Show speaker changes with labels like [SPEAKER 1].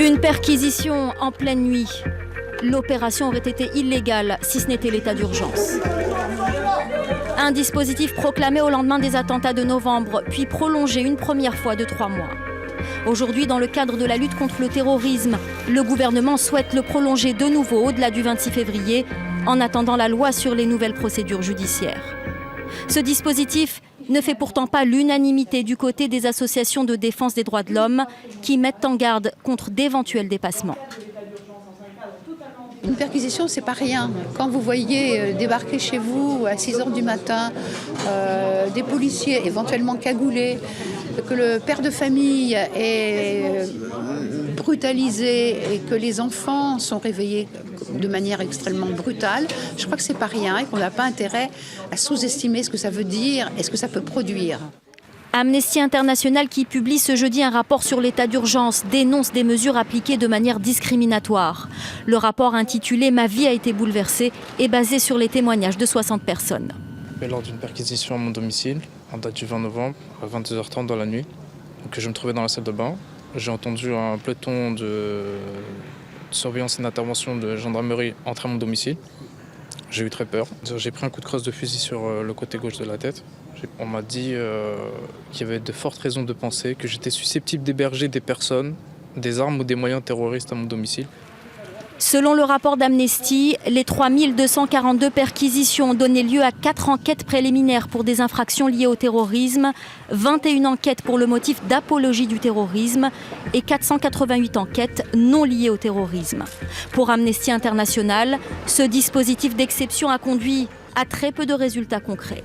[SPEAKER 1] Une perquisition en pleine nuit. L'opération aurait été illégale si ce n'était l'état d'urgence. Un dispositif proclamé au lendemain des attentats de novembre, puis prolongé une première fois de 3 mois. Aujourd'hui, dans le cadre de la lutte contre le terrorisme, le gouvernement souhaite le prolonger de nouveau au-delà du 26 février, en attendant la loi sur les nouvelles procédures judiciaires. Ce dispositif ne fait pourtant pas l'unanimité du côté des associations de défense des droits de l'homme qui mettent en garde contre d'éventuels dépassements.
[SPEAKER 2] Une perquisition, c'est pas rien. Quand vous voyez débarquer chez vous à 6 h du matin des policiers éventuellement cagoulés, que le père de famille est brutalisé et que les enfants sont réveillés de manière extrêmement brutale, je crois que c'est pas rien et qu'on n'a pas intérêt à sous-estimer ce que ça veut dire et ce que ça peut produire.
[SPEAKER 1] Amnesty International, qui publie ce jeudi un rapport sur l'état d'urgence, dénonce des mesures appliquées de manière discriminatoire. Le rapport intitulé « Ma vie a été bouleversée » est basé sur les témoignages de 60 personnes.
[SPEAKER 3] Lors d'une perquisition à mon domicile, en date du 20 novembre, à 22h30 dans la nuit, donc je me trouvais dans la salle de bain. J'ai entendu un peloton de surveillance et d'intervention de gendarmerie entrer à mon domicile. J'ai eu très peur. J'ai pris un coup de crosse de fusil sur le côté gauche de la tête. On m'a dit qu'il y avait de fortes raisons de penser que j'étais susceptible d'héberger des personnes, des armes ou des moyens terroristes à mon domicile.
[SPEAKER 1] Selon le rapport d'Amnesty, les 3242 perquisitions ont donné lieu à 4 enquêtes préliminaires pour des infractions liées au terrorisme, 21 enquêtes pour le motif d'apologie du terrorisme et 488 enquêtes non liées au terrorisme. Pour Amnesty International, ce dispositif d'exception a conduit à très peu de résultats concrets.